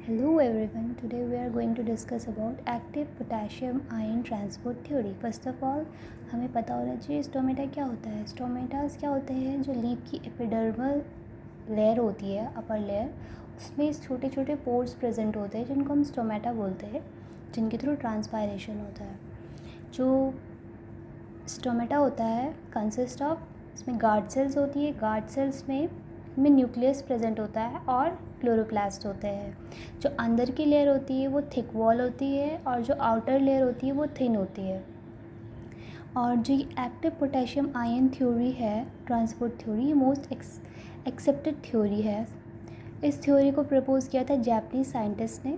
Hello everyone, today we are going to discuss about active potassium ion transport theory. First of all, हमें पता होना चाहिए stomata क्या होता है. स्टोमेटास क्या होते हैं? जो लीफ की एपिडर्मल लेयर होती है, अपर लेयर, उसमें छोटे छोटे पोर्स प्रेजेंट होते हैं जिनको हम स्टोमेटा बोलते हैं, जिनके थ्रू ट्रांसपायरेशन होता है. जो स्टोमेटा होता है कंसिस्ट ऑफ, इसमें गार्ड सेल्स होती है. गार्ड सेल्स में न्यूक्लियस प्रेजेंट होता है और क्लोरोप्लास्ट होते हैं. जो अंदर की लेयर होती है वो थिक वॉल होती है और जो आउटर लेयर होती है वो थिन होती है. और जो एक्टिव पोटेशियम आयन थ्योरी है, transport theory, most accepted theory है. इस थ्योरी को प्रपोज किया था जापानीज साइंटिस्ट ने.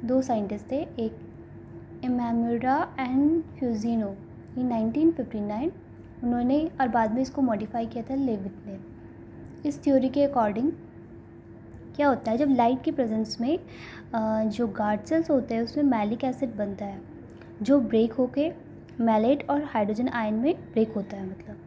दो साइंटिस्ट थे, एक इमामुरा एंड फ्यूजिनो, इन 1959 उन्होंने, और बाद में इसको मॉडिफाई किया था लेविट ने. इस थ्योरी के अकॉर्डिंग क्या होता है, जब लाइट की प्रेजेंस में जो गार्ड सेल्स होते हैं उसमें मैलिक एसिड बनता है जो ब्रेक होके मैलेट और हाइड्रोजन आयन में ब्रेक होता है मतलब.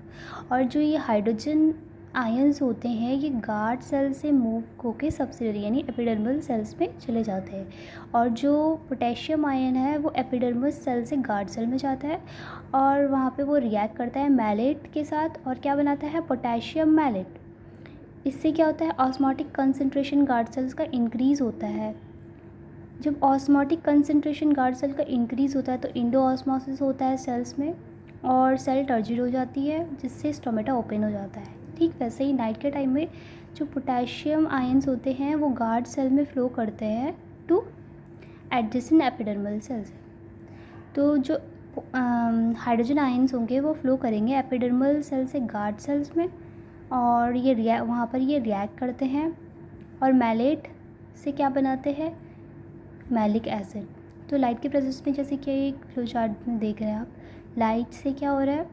और जो ये हाइड्रोजन आयन्स होते हैं ये गार्ड सेल से मूव होके सबसिडियरी यानी एपिडर्मल सेल्स में चले जाते हैं. और जो पोटेशियम आयन है वो एपिडर्मल सेल से गार्ड सेल में जाता है और वहाँ पे वो रिएक्ट करता है मैलेट के साथ और क्या बनाता है, पोटेशियम मैलेट. इससे क्या होता है, ऑस्मोटिक कंसंट्रेशन गार्ड सेल्स का इंक्रीज़ होता है. जब ऑस्मोटिक कंसंट्रेशन गार्ड सेल का इंक्रीज़ होता है तो इंडो ऑस्मोसिस होता है सेल्स में और सेल टर्जिड हो जाती है जिससे स्टोमेटा ओपन हो जाता है. ठीक वैसे ही नाइट के टाइम में जो पोटेशियम आयन्स होते हैं वो गार्ड सेल में फ़्लो करते हैं टू एडजेसेंट एपिडर्मल सेल्स. तो जो हाइड्रोजन आयन्स होंगे वो फ़्लो करेंगे एपिडर्मल सेल से गार्ड सेल्स में और ये वहाँ पर ये रिएक्ट करते हैं और मैलेट से क्या बनाते हैं, मैलिक एसिड. तो लाइट के प्रेजेंस में, जैसे कि एक फ्लो चार्ट में देख रहे हैं आप, लाइट से क्या हो रहा है,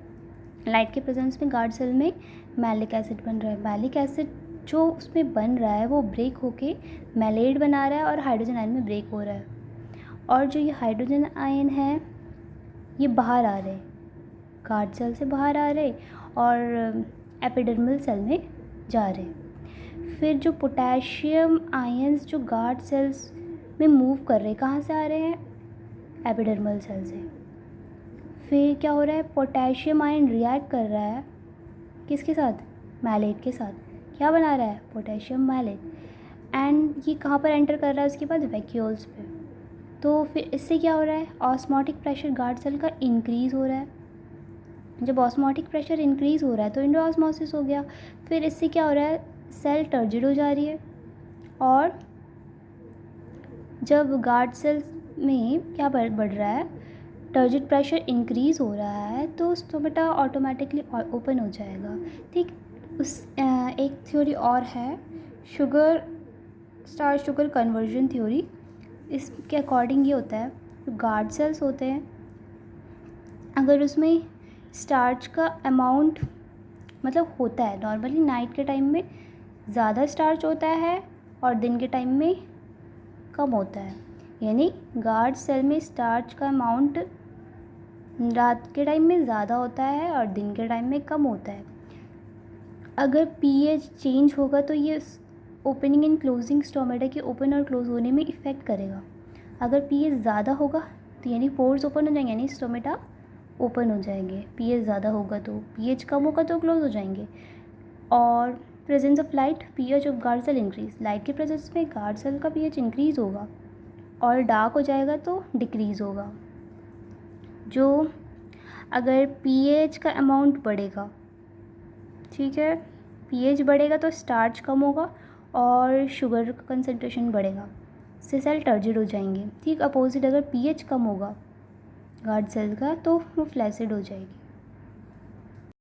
लाइट के प्रेजेंस में गार्ड सेल में मैलिक एसिड बन रहा है. मैलिक एसिड जो उसमें बन रहा है वो ब्रेक होके मैलेट बना रहा है और हाइड्रोजन आयन में ब्रेक हो रहा है. और जो ये हाइड्रोजन आयन है ये बाहर आ रहे, गार्ड सेल से बाहर आ रहे और एपिडर्मल सेल में जा रहे. फिर जो पोटेशियम आयन्स जो गार्ड सेल्स में मूव कर रहे, कहाँ से आ रहे हैं, एपिडर्मल सेल से. फिर क्या हो रहा है, पोटेशियम आयन रिएक्ट कर रहा है किसके साथ, मैलेट के साथ. क्या बना रहा है, पोटेशियम मैलेट. एंड ये कहाँ पर एंटर कर रहा है उसके बाद, वैक्यूल्स पे. तो फिर इससे क्या हो रहा है, ऑस्मोटिक प्रेशर गार्ड सेल का इंक्रीज़ हो रहा है. जब ऑस्मोटिक प्रेशर इंक्रीज़ हो रहा है तो इंडो ऑस्मोसिस हो गया. फिर इससे क्या हो रहा है, सेल टर्जिड हो जा रही है और जब गार्ड सेल्स में क्या बढ़ रहा है, टर्जिड प्रेशर इंक्रीज़ हो रहा है तो स्टोमेटा ऑटोमेटिकली ओपन हो जाएगा. ठीक. उस एक थ्योरी और है, sugar starch sugar conversion theory. इसके अकॉर्डिंग ये होता है, गार्ड सेल्स होते हैं अगर उसमें स्टार्च का अमाउंट मतलब होता है, नॉर्मली नाइट के टाइम में ज़्यादा स्टार्च होता है और दिन के टाइम में कम होता है. यानी गार्ड सेल में स्टार्च का अमाउंट रात के टाइम में ज़्यादा होता है और दिन के टाइम में कम होता है. अगर पीएच चेंज होगा तो ये ओपनिंग एंड क्लोजिंग स्टोमेटा के ओपन और क्लोज होने में इफ़ेक्ट करेगा. अगर पीएच ज़्यादा होगा तो यानी पोर्स ओपन हो जाएंगे, यानी स्टोमेटा ओपन हो जाएंगे. पीएच ज़्यादा होगा तो, पीएच कम होगा तो क्लोज हो जाएंगे. और presence of light, pH of guard cell increase. Light के प्रेजेंस में गार्ड सेल का पीएच इंक्रीज़ होगा और डार्क हो जाएगा तो डिक्रीज़ होगा. जो अगर पीएच का अमाउंट बढ़ेगा, ठीक है, पीएच बढ़ेगा तो स्टार्च कम होगा और शुगर का कंसंट्रेशन बढ़ेगा, इससे सेल टर्जिड हो जाएंगे. ठीक अपोजिट, अगर पीएच कम होगा गार्ड सेल का तो वो फ्लैसिड हो जाएगी.